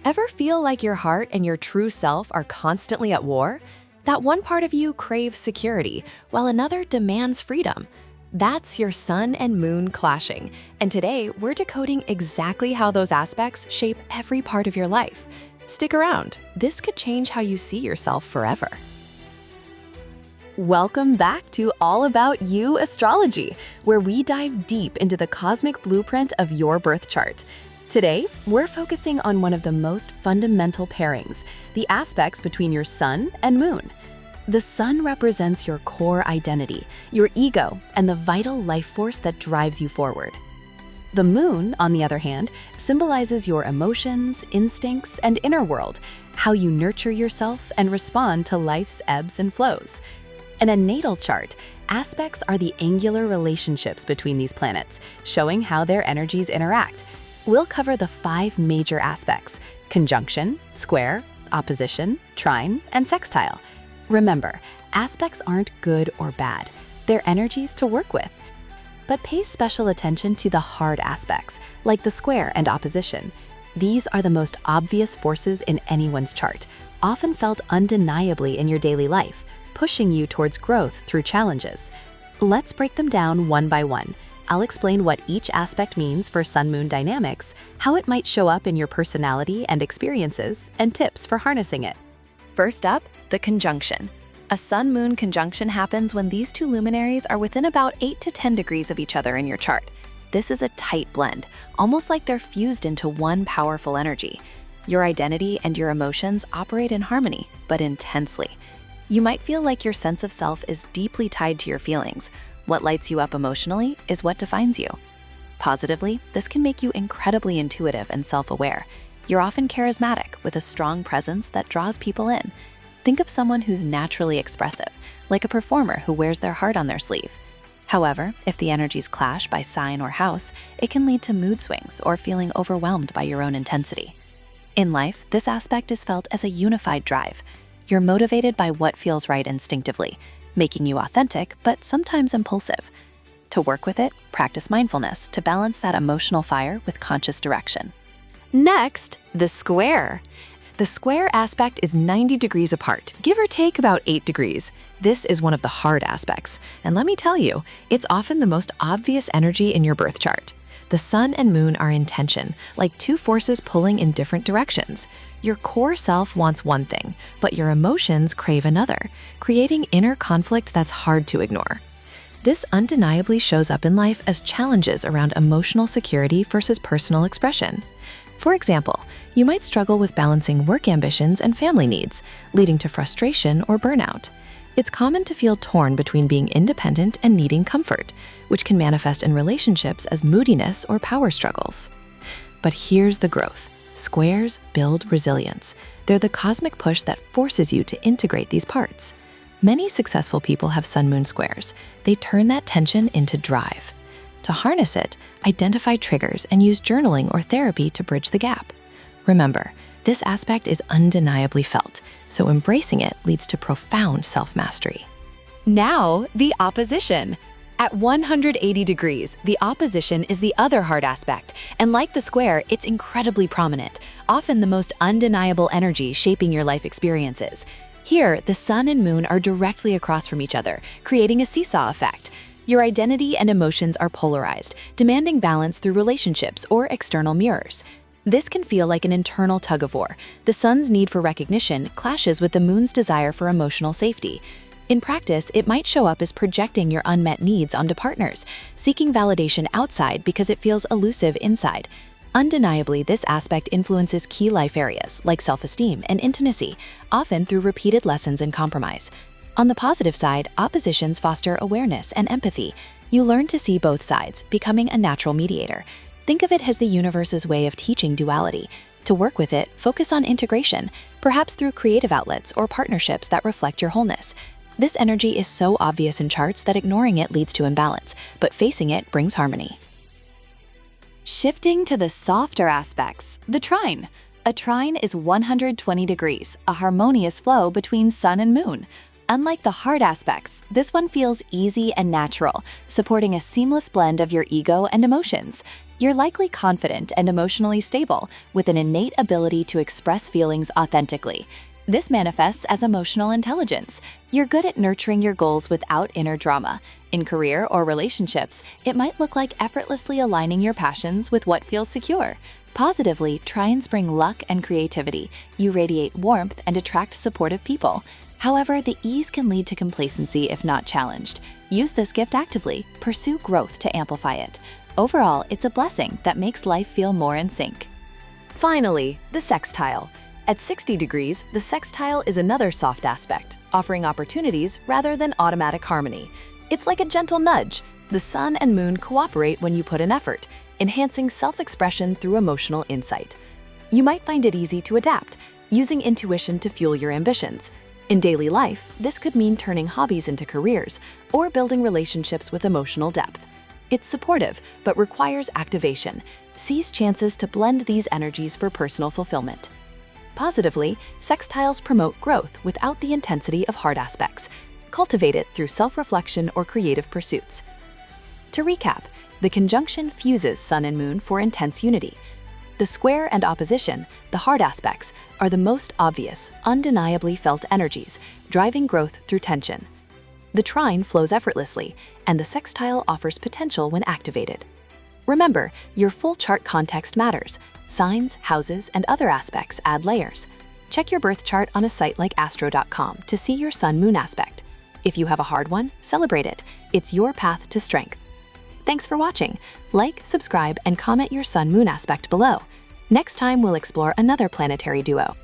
Ever feel like your heart and your true self are constantly at war? That one part of you craves security, while another demands freedom. That's your sun and moon clashing, and today we're decoding exactly how those aspects shape every part of your life. Stick around, this could change how you see yourself forever. Welcome back to All About You Astrology, where we dive deep into the cosmic blueprint of your birth chart. Today, we're focusing on one of the most fundamental pairings, the aspects between your sun and moon. The sun represents your core identity, your ego, and the vital life force that drives you forward. The moon, on the other hand, symbolizes your emotions, instincts, and inner world, how you nurture yourself and respond to life's ebbs and flows. In a natal chart, aspects are the angular relationships between these planets, showing how their energies interact. We'll cover the 5 major aspects: conjunction, square, opposition, trine, and sextile. Remember, aspects aren't good or bad. They're energies to work with. But pay special attention to the hard aspects, like the square and opposition. These are the most obvious forces in anyone's chart, often felt undeniably in your daily life, pushing you towards growth through challenges. Let's break them down one by one. I'll explain what each aspect means for sun-moon dynamics, how it might show up in your personality and experiences, and tips for harnessing it. First up, the conjunction. A sun-moon conjunction happens when these two luminaries are within about 8 to 10 degrees of each other in your chart. This is a tight blend, almost like they're fused into one powerful energy. Your identity and your emotions operate in harmony, but intensely. You might feel like your sense of self is deeply tied to your feelings. What lights you up emotionally is what defines you. Positively, this can make you incredibly intuitive and self-aware. You're often charismatic with a strong presence that draws people in. Think of someone who's naturally expressive, like a performer who wears their heart on their sleeve. However, if the energies clash by sign or house, it can lead to mood swings or feeling overwhelmed by your own intensity. In life, this aspect is felt as a unified drive. You're motivated by what feels right instinctively, making you authentic, but sometimes impulsive. To work with it, practice mindfulness to balance that emotional fire with conscious direction. Next, the square. The square aspect is 90 degrees apart, give or take about 8 degrees. This is one of the hard aspects, and let me tell you, it's often the most obvious energy in your birth chart. The sun and moon are in tension, like two forces pulling in different directions. Your core self wants one thing, but your emotions crave another, creating inner conflict that's hard to ignore. This undeniably shows up in life as challenges around emotional security versus personal expression. For example, you might struggle with balancing work ambitions and family needs, leading to frustration or burnout. It's common to feel torn between being independent and needing comfort, which can manifest in relationships as moodiness or power struggles. But here's the growth. Squares build resilience. They're the cosmic push that forces you to integrate these parts. Many successful people have sun-moon squares. They turn that tension into drive. To harness it, identify triggers and use journaling or therapy to bridge the gap. Remember, this aspect is undeniably felt, so embracing it leads to profound self-mastery. Now, the opposition. At 180 degrees, the opposition is the other hard aspect, and like the square, it's incredibly prominent, often the most undeniable energy shaping your life experiences. Here, the sun and moon are directly across from each other, creating a seesaw effect. Your identity and emotions are polarized, demanding balance through relationships or external mirrors. This can feel like an internal tug-of-war. The sun's need for recognition clashes with the moon's desire for emotional safety. In practice, it might show up as projecting your unmet needs onto partners, seeking validation outside because it feels elusive inside. Undeniably, this aspect influences key life areas like self-esteem and intimacy, often through repeated lessons in compromise. On the positive side, oppositions foster awareness and empathy. You learn to see both sides, becoming a natural mediator. Think of it as the universe's way of teaching duality. To work with it, focus on integration, perhaps through creative outlets or partnerships that reflect your wholeness. This energy is so obvious in charts that ignoring it leads to imbalance, but facing it brings harmony. Shifting to the softer aspects, the trine. A trine is 120 degrees, a harmonious flow between sun and moon. Unlike the hard aspects, this one feels easy and natural, supporting a seamless blend of your ego and emotions. You're likely confident and emotionally stable, with an innate ability to express feelings authentically. This manifests as emotional intelligence. You're good at nurturing your goals without inner drama. In career or relationships, it might look like effortlessly aligning your passions with what feels secure. Positively, trines bring luck and creativity. You radiate warmth and attract supportive people. However, the ease can lead to complacency if not challenged. Use this gift actively. Pursue growth to amplify it. Overall, it's a blessing that makes life feel more in sync. Finally, the sextile. At 60 degrees, the sextile is another soft aspect, offering opportunities rather than automatic harmony. It's like a gentle nudge. The sun and moon cooperate when you put in effort, enhancing self-expression through emotional insight. You might find it easy to adapt, using intuition to fuel your ambitions. In daily life, this could mean turning hobbies into careers or building relationships with emotional depth. It's supportive, but requires activation. Seize chances to blend these energies for personal fulfillment. Positively, sextiles promote growth without the intensity of hard aspects. Cultivate it through self-reflection or creative pursuits. To recap, the conjunction fuses sun and moon for intense unity. The square and opposition, the hard aspects, are the most obvious, undeniably felt energies, driving growth through tension. The trine flows effortlessly, and the sextile offers potential when activated. Remember, your full chart context matters. Signs, houses, and other aspects add layers. Check your birth chart on a site like astro.com to see your sun-moon aspect. If you have a hard one, celebrate it. It's your path to strength. Thanks for watching. Like, subscribe, and comment your sun-moon aspect below. Next time, we'll explore another planetary duo.